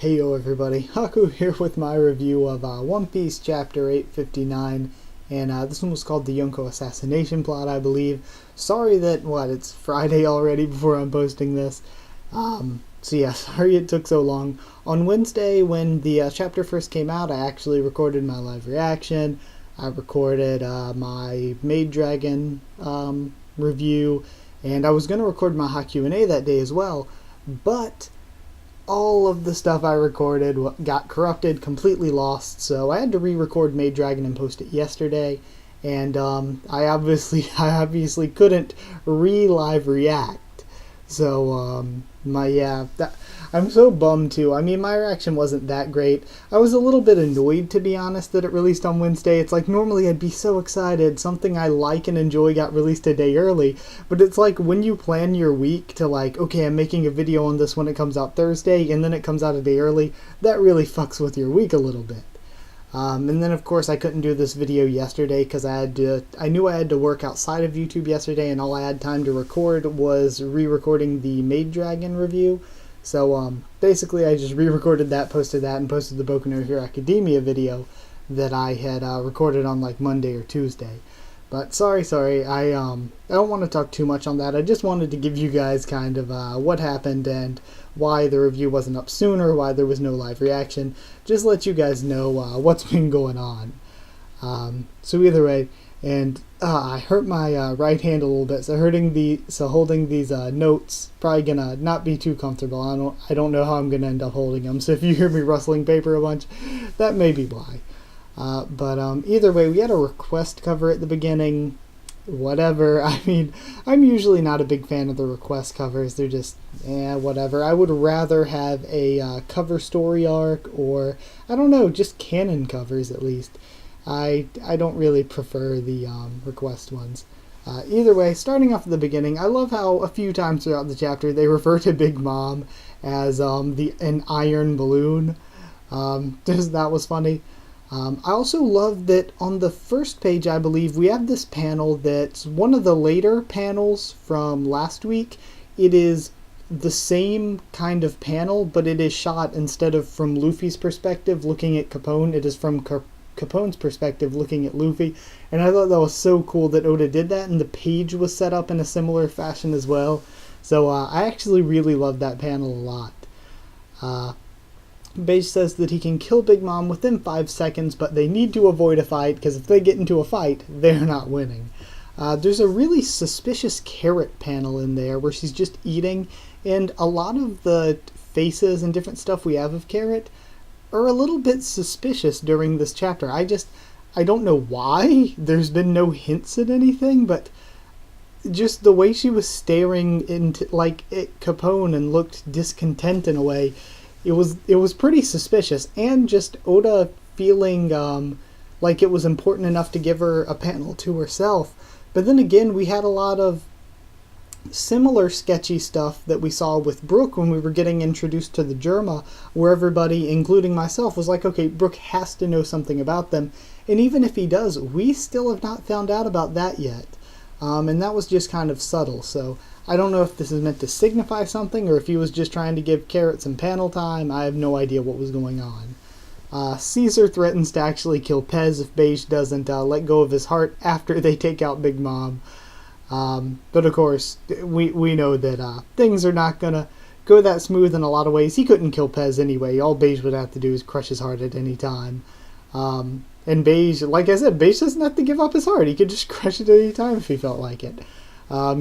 Heyo everybody, Haku here with my review of One Piece Chapter 859, and this one was called the Yonko Assassination Plot, I believe. Sorry that, it's Friday already before I'm posting this. So yeah, sorry it took so long. On Wednesday, when the chapter first came out, I actually recorded my live reaction. I recorded my Maid Dragon review, and I was going to record my Haku and A that day as well, but all of the stuff I recorded got corrupted, completely lost, so I had to re-record Maid Dragon and post it yesterday, and I obviously couldn't re-live react, so I'm so bummed too. I mean, my reaction wasn't that great. I was a little bit annoyed, to be honest, that it released on Wednesday. It's like, normally I'd be so excited. Something I like and enjoy got released a day early. But it's like when you plan your week to like, okay, I'm making a video on this when it comes out Thursday, and then it comes out a day early, that really fucks with your week a little bit. And then, of course, I couldn't do this video yesterday because I knew I had to work outside of YouTube yesterday, and all I had time to record was re-recording the Maid Dragon review. So, basically, I just re-recorded that, posted the Boku no Hero Academia video that I had recorded on, like, Monday or Tuesday. But, sorry, I don't want to talk too much on that. I just wanted to give you guys kind of what happened and why the review wasn't up sooner, why there was no live reaction. Just let you guys know what's been going on. So either way, and I hurt my right hand a little bit, so holding these notes probably gonna not be too comfortable. I don't know how I'm gonna end up holding them. So if you hear me rustling paper a bunch, that may be why. But either way, we had a request cover at the beginning. Whatever. I mean, I'm usually not a big fan of the request covers. They're just, whatever. I would rather have a cover story arc, or, I don't know, just canon covers at least. I don't really prefer the request ones. Either way, starting off at the beginning, I love how a few times throughout the chapter they refer to Big Mom as an iron balloon. That was funny. I also love that on the first page, I believe, we have this panel that's one of the later panels from last week. It is the same kind of panel, but it is shot, instead of from Luffy's perspective looking at Capone, it is from Capone's perspective looking at Luffy. And I thought that was so cool that Oda did that, and the page was set up in a similar fashion as well. So I actually really love that panel a lot. Beige says that he can kill Big Mom within 5 seconds, but they need to avoid a fight, because if they get into a fight, they're not winning. There's a really suspicious carrot panel in there where she's just eating, and a lot of the faces and different stuff we have of Carrot are a little bit suspicious during this chapter. I don't know why. There's been no hints at anything, but just the way she was staring into, like, at Capone and looked discontent in a way, it was pretty suspicious, and just Oda feeling like it was important enough to give her a panel to herself. But then again, we had a lot of similar sketchy stuff that we saw with Brook when we were getting introduced to the Germa, where everybody, including myself, was like, okay, Brook has to know something about them. And even if he does, we still have not found out about that yet. And that was just kind of subtle, so I don't know if this is meant to signify something, or if he was just trying to give Carrot some panel time. I have no idea what was going on. Caesar threatens to actually kill Pez if Beige doesn't let go of his heart after they take out Big Mom. But of course, we know that things are not gonna go that smooth in a lot of ways. He couldn't kill Pez anyway. All Beige would have to do is crush his heart at any time. And Beige, like I said, Beige doesn't have to give up his heart. He could just crush it at any time if he felt like it.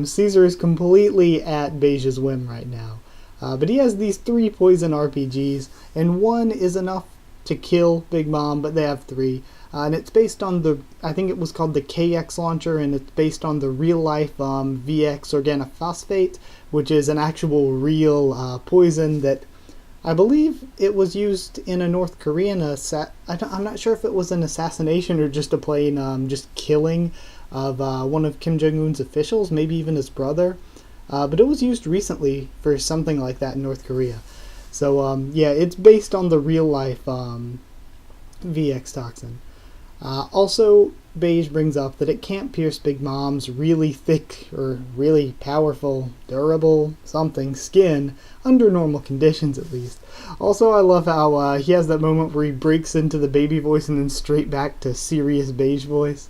Caesar is completely at Beige's whim right now. But he has these 3 poison RPGs, and 1 is enough to kill Big Mom, but they have 3. And it's based on I think it was called the KX launcher, and it's based on the real-life VX organophosphate, which is an actual real poison that I believe it was used in a North Korean I'm not sure if it was an assassination or just a plain just killing of one of Kim Jong-un's officials, maybe even his brother. But it was used recently for something like that in North Korea. So yeah, it's based on the real-life VX toxin. Also, Beige brings up that it can't pierce Big Mom's really thick or really powerful, durable, something skin under normal conditions at least. Also, I love how he has that moment where he breaks into the baby voice and then straight back to serious Beige voice.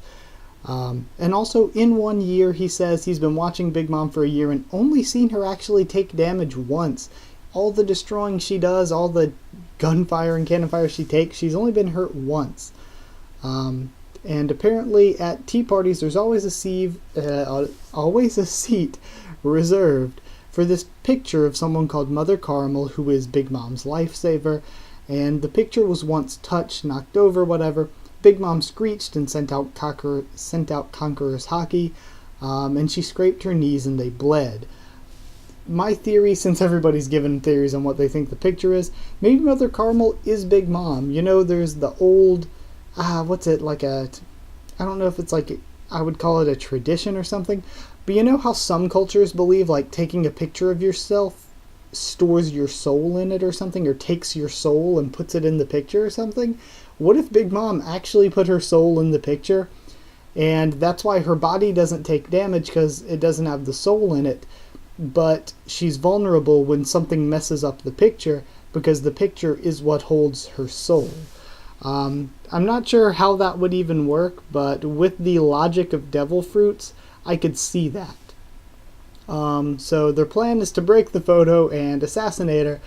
And also, in 1 year, he says he's been watching Big Mom for a year and only seen her actually take damage once. All the destroying she does, all the gunfire and cannon fire she takes, she's only been hurt once. And apparently at tea parties there's always a seat reserved for this picture of someone called Mother Caramel, who is Big Mom's lifesaver. And the picture was once touched, knocked over, whatever. Big Mom screeched and sent out Conqueror's Haki, and she scraped her knees and they bled. My theory, since everybody's given theories on what they think the picture is, maybe Mother Caramel is Big Mom. You know, there's the old, I don't know if it's like, I would call it a tradition or something, but you know how some cultures believe like taking a picture of yourself stores your soul in it or something, or takes your soul and puts it in the picture or something? What if Big Mom actually put her soul in the picture, and that's why her body doesn't take damage because it doesn't have the soul in it, but she's vulnerable when something messes up the picture because the picture is what holds her soul. I'm not sure how that would even work, but with the logic of devil fruits, I could see that. So their plan is to break the photo and assassinate her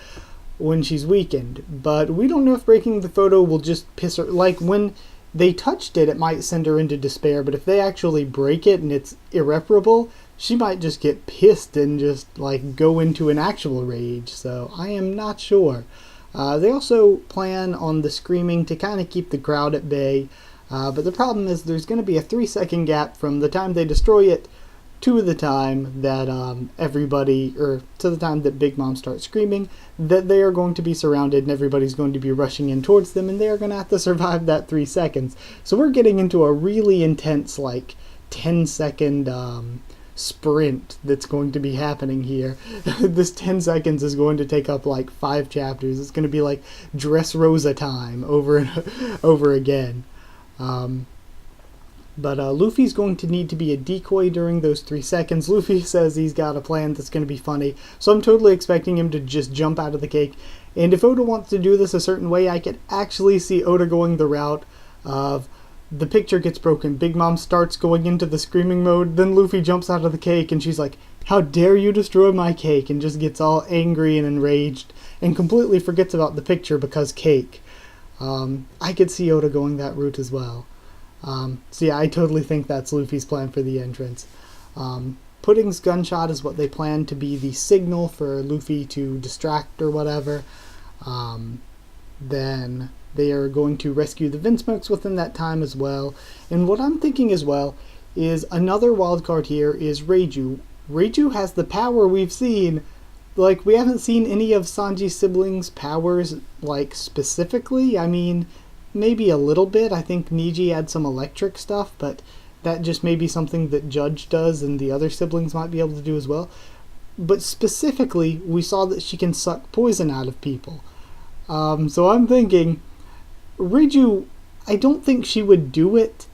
when she's weakened, but we don't know if breaking the photo will just piss her. Like, when they touched it, it might send her into despair, but if they actually break it and it's irreparable, she might just get pissed and just like go into an actual rage. So I am not sure. They also plan on the screaming to kind of keep the crowd at bay, but the problem is there's going to be a 3-second gap from the time they destroy it to the time that to the time that Big Mom starts screaming, that they are going to be surrounded and everybody's going to be rushing in towards them, and they are going to have to survive that 3 seconds. So we're getting into a really intense, like, 10-second sprint that's going to be happening here. This 10 seconds is going to take up like 5 chapters. It's going to be like Dressrosa time over and over again. But Luffy's going to need to be a decoy during those 3 seconds. Luffy says he's got a plan that's going to be funny, so I'm totally expecting him to just jump out of the cake. And if Oda wants to do this a certain way, I could actually see Oda going the route of the picture gets broken, Big Mom starts going into the screaming mode, then Luffy jumps out of the cake and she's like, "How dare you destroy my cake?" and just gets all angry and enraged and completely forgets about the picture because cake. I could see Oda going that route as well. So yeah, I totally think that's Luffy's plan for the entrance. Pudding's gunshot is what they plan to be the signal for Luffy to distract or whatever. Then they are going to rescue the Vinsmokes within that time as well. And what I'm thinking as well is another wild card here is Reiju. Reiju has the power we've seen. Like, we haven't seen any of Sanji's siblings' powers, like, specifically. I mean, maybe a little bit. I think Niji had some electric stuff, but that just may be something that Judge does and the other siblings might be able to do as well. But specifically, we saw that she can suck poison out of people. So I'm thinking, Reiju, I don't think she would do it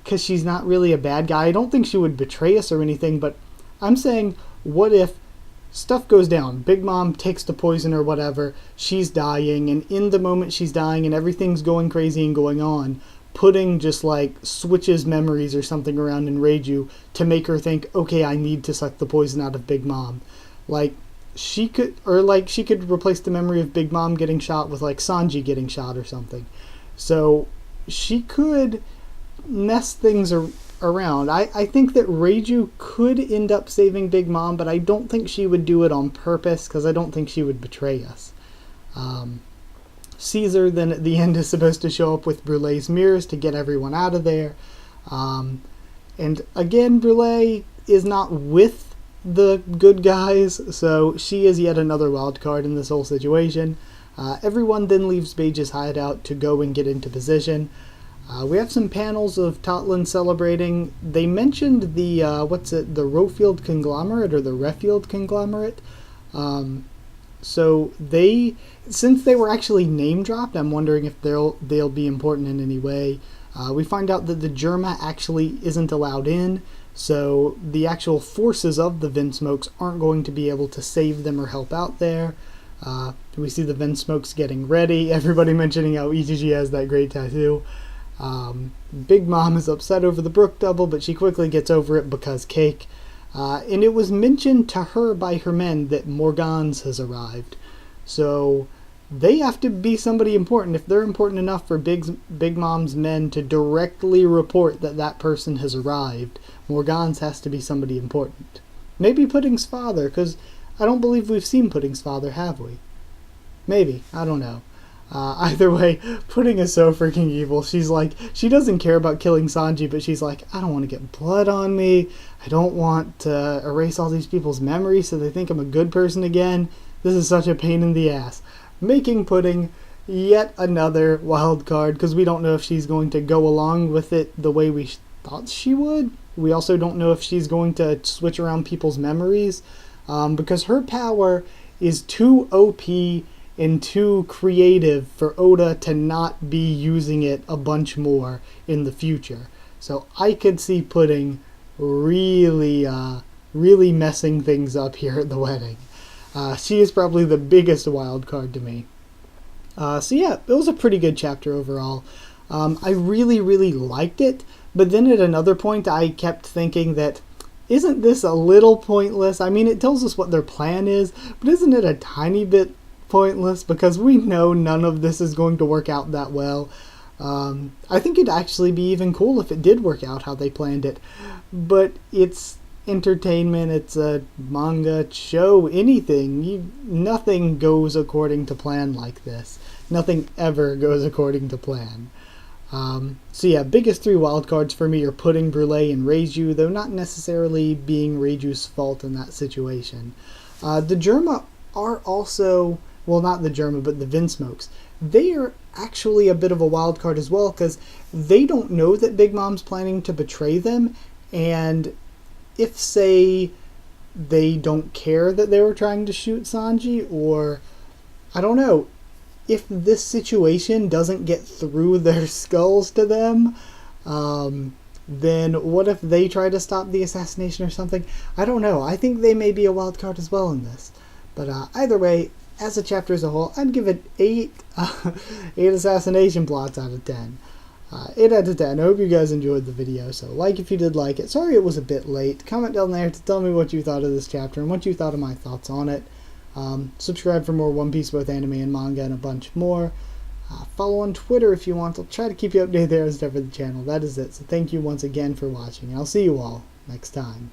because she's not really a bad guy. I don't think she would betray us or anything, but I'm saying, what if stuff goes down, Big Mom takes the poison or whatever, she's dying, and in the moment she's dying and everything's going crazy and going on, Pudding just like switches memories or something around in Reiju to make her think, okay, I need to suck the poison out of Big Mom. Like, she could replace the memory of Big Mom getting shot with like Sanji getting shot or something. So she could mess things around. I think that Reiju could end up saving Big Mom, but I don't think she would do it on purpose because I don't think she would betray us. Caesar then at the end is supposed to show up with Brulee's mirrors to get everyone out of there. And again, Brulee is not with the good guys, so she is yet another wild card in this whole situation. Everyone then leaves Beige's hideout to go and get into position. We have some panels of Totlin celebrating. They mentioned the, the Rofield Conglomerate or the Refield Conglomerate. So since they were actually name dropped, I'm wondering if they'll be important in any way. We find out that the Germa actually isn't allowed in, so the actual forces of the Vinsmokes aren't going to be able to save them or help out there. We see the Vinsmokes getting ready, everybody mentioning how EGG has that great tattoo. Big Mom is upset over the Brook double, but she quickly gets over it because cake. And it was mentioned to her by her men that Morgans has arrived. So they have to be somebody important. If they're important enough for Big Mom's men to directly report that that person has arrived, Morgans has to be somebody important. Maybe Pudding's father, because I don't believe we've seen Pudding's father, have we? Maybe. I don't know. Either way, Pudding is so freaking evil. She's like, she doesn't care about killing Sanji, but she's like, I don't want to get blood on me. I don't want to erase all these people's memories so they think I'm a good person again. This is such a pain in the ass. Making Pudding yet another wild card, because we don't know if she's going to go along with it the way we thought she would. We also don't know if she's going to switch around people's memories, because her power is too OP and too creative for Oda to not be using it a bunch more in the future. So I could see Pudding really messing things up here at the wedding. She is probably the biggest wild card to me. So yeah, it was a pretty good chapter overall. I really liked it, but then at another point I kept thinking that, isn't this a little pointless? I mean, it tells us what their plan is, but isn't it a tiny bit pointless? Because we know none of this is going to work out that well. I think it'd actually be even cool if it did work out how they planned it, but it's entertainment, it's a manga, show, anything. Nothing goes according to plan like this. Nothing ever goes according to plan. So yeah, biggest three wildcards for me are Pudding, Brulee, and Reiju, though not necessarily being Reiju's fault in that situation. The Germa are also, well, not the Germa, but the Vinsmokes. They are actually a bit of a wild card as well, because they don't know that Big Mom's planning to betray them, and if, say, they don't care that they were trying to shoot Sanji, or, I don't know, if this situation doesn't get through their skulls to them, then what if they try to stop the assassination or something? I don't know. I think they may be a wild card as well in this. But either way, as a chapter as a whole, I'd give it 8 assassination plots out of 10. 8 out of 10. I hope you guys enjoyed the video, so like if you did like it. Sorry it was a bit late. Comment down there to tell me what you thought of this chapter and what you thought of my thoughts on it. Subscribe for more One Piece, both anime and manga, and a bunch more. Follow on Twitter if you want. I'll try to keep you updated there and stuff for the channel. That is it. So thank you once again for watching, and I'll see you all next time.